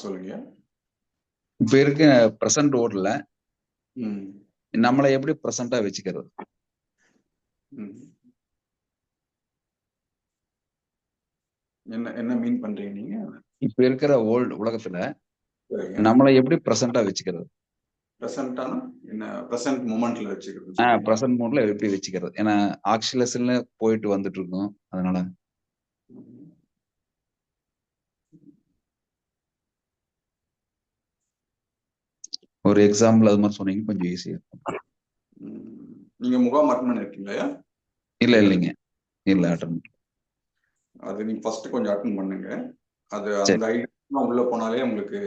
சொல்லுங்க. இப்ப இருக்க பிரசன்ட் ஓர்ல ம். நம்மளை எப்படி பிரசண்டா வச்சுக்கிறது? ம். என்ன மீன் பண்றீங்க நீங்க? இப்ப இருக்கிற உலகத்துல சரிங்க. நம்மளை எப்படி பிரசண்டா வச்சுக்கிறது? பிரசன்ட்டானா என்ன? பிரசன்ட் மொமெண்ட்ல வச்சுக்கிறது சொல்றீங்க. பிரசன்ட் மோட்ல எப்படி வச்சுக்கிறது? ஏன்னா ஆக்சிலஸ்ல போயிட்டு வந்துட்டு இருக்கோம். அதனால ம். ஒரு எக்ஸாம்பிள் அது மாதிரி சொன்னீங்க கொஞ்சம் ஈஸியா இருக்கும். நீங்க முகாம் அட்டெண்ட் பண்ணிருக்கீங்களா? இல்ல இல்லைங்க, இல்ல அட்டன். அது நீங்க ஃபர்ஸ்ட் கொஞ்சம் அட்டெண்ட் பண்ணுங்க. அது சரி அந்த ஐடியா உள்ள போனாலே உங்களுக்கு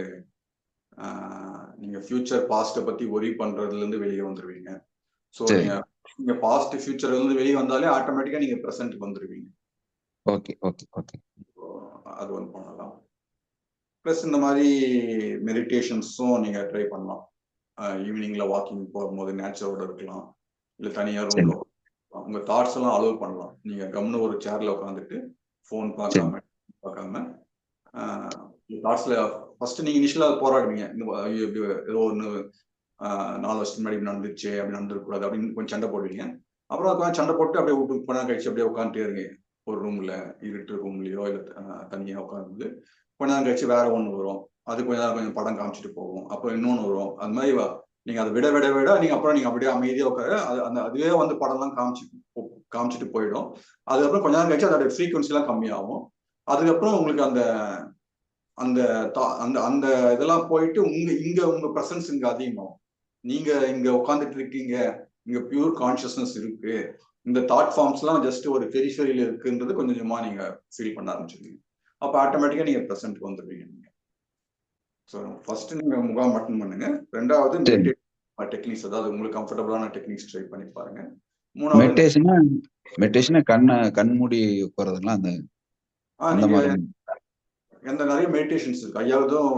நீங்க ஃபியூச்சர் பாஸ்ட்டை பத்தி ஒரி பண்றதுல இருந்து வெளியே வந்துருவீங்க. ஸோ சரி. நீங்க பாஸ்ட் ஃபியூச்சர்ல இருந்து வெளியே வந்தாலே ஆட்டோமேட்டிக்கா நீங்க ப்ரெசென்ட்க்கு வந்துருவீங்க. Okay okay okay. அது ஒன்று பண்ணலாம். ப்ளஸ் இந்த மாதிரி மெடிடேஷன்ஸும் நீங்க ட்ரை பண்ணலாம். ஈவினிங்ல வாக்கிங் போகும்போது நேச்சரோட இருக்கலாம், இல்லை தனியா ரூம்ல உங்க தாட்ஸ் எல்லாம் அலோவ் பண்ணலாம். நீங்க கம்னு ஒரு சேர்ல உட்காந்துட்டு ஃபோன் பார்க்காம தாட்ஸ்ல ஃபர்ஸ்ட் நீங்க இனிஷியலா போராடுவீங்க. ஏதோ ஒன்று 4 வருஷத்துக்கு முன்னாடி நடந்துச்சு, அப்படி நடந்துருக்கூடாது அப்படின்னு கொஞ்சம் சண்டை போடுவீங்க. அப்புறம் அதுக்காக சண்டை போட்டு அப்படியே விட்டு கொஞ்ச நேரம் கழிச்சு அப்படியே உட்காந்துட்டே இருங்க. ஒரு ரூம்ல இருட்டு ரூம்லயோ இல்லை தனியா உட்காந்து கொஞ்ச நேரம் கழிச்சு வேற ஒன்று வரும். அது கொஞ்ச நேரம் கொஞ்சம் படம் காமிச்சிட்டு போகும். அப்புறம் இன்னொன்று வரும். அது மாதிரி நீங்க அதை விட விட விட நீங்க அப்புறம் நீங்க அப்படியே அமைதியா உட்கார அதுவே வந்து படம் தான் காமிச்சிட்டு போயிடும். அதுக்கப்புறம் கொஞ்ச நேரம் கழிச்சு அதோட ஃப்ரீக்வன்சி எல்லாம் கம்மியாகும். அதுக்கப்புறம் உங்களுக்கு அந்த அந்த அந்த அந்த இதெல்லாம் போயிட்டு உங்க பிரசன்ஸ் இங்க அதிகமாகும். நீங்க இங்க உட்காந்துட்டு இருக்கீங்க, இங்க பியூர் கான்சியஸ்னஸ் இருக்கு, இந்த தாட் ஃபார்ம்ஸ் எல்லாம் ஜஸ்ட் ஒரு பெரிஃபெரியில இருக்குன்றது கொஞ்சம் கொஞ்சமா நீங்க ஃபீல் பண்ண ஆரம்பிச்சிருக்கீங்க. அப்ப ஆட்டோமேட்டிக்கா நீங்க பிரசன்ட்க்கு வந்துடுவீங்க. நீங்க ஸோ ஃபர்ஸ்ட் நீங்க முகாம் அட்டெண்ட் பண்ணுங்க. ரெண்டாவது மெடிடேஷன் டெக்னிக்ஸ், அதாவது உங்களுக்கு கம்ஃபர்டபுளான டெக்னிக்ஸ் ட்ரை பண்ணி பாருங்க. மூணாவது மெடிடேஷனா கண் மூடி உட்கார்றதுங்களா? அந்த நீங்க மாதிரி எந்த நிறைய மெடிடேஷன்ஸ் இருக்கு. ஐயாவதும்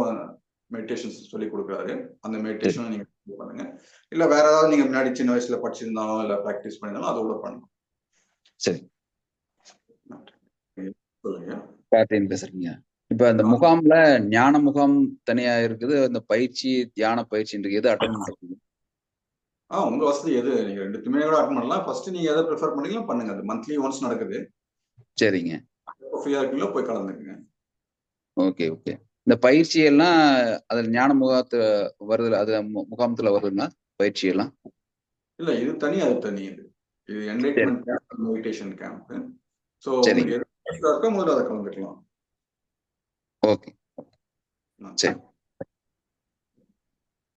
மெடிடேஷன்ஸ் சொல்லி கொடுக்குறாரு. அந்த மெடிடேஷன் நீங்க பண்ணுங்க. இல்ல வேற ஏதாவது நீங்க முன்னாடி சின்ன வயசுல படிச்சிருந்தாலும் இல்ல பிராக்டிஸ் பண்ணிருந்தாலும் அதோட பண்ணணும். சரி சொல்லுங்க. பேசுறீங்க. இப்ப அந்த முகாம்ல ஞான முகாம் தனியா இருக்குது, அந்த பயிற்சி தியான பயிற்சி எது அட்டன் பண்றது? உங்க வசதி எது, நீங்க ரெண்டுத்துமே கூட அட்டன் பண்ணலாம். ஃபர்ஸ்ட் நீங்க எதை ப்ரிஃபர் பண்ணீங்களோ பண்ணுங்க. அது மந்த்லி ஒன்ஸ் நடக்குது. சரிங்க. ஃப்ரீயா இருக்கீங்களோ போய் கலந்துக்குங்க. Okay okay. இந்த பயிற்சி எல்லாம் அதுல ஞான முகாத்துல வருது, அது முகாமத்துல வருதுன்னா பயிற்சி எல்லாம்? இல்ல, இது தனி அது தனி. இது என்லைட்மென்ட் கேம்ப், மெடிடேஷன் கேம்ப். சோ உங்களுக்கு எது இருக்கோ முதல்ல அதை கலந்துக்கலாம். ஓகே சரி.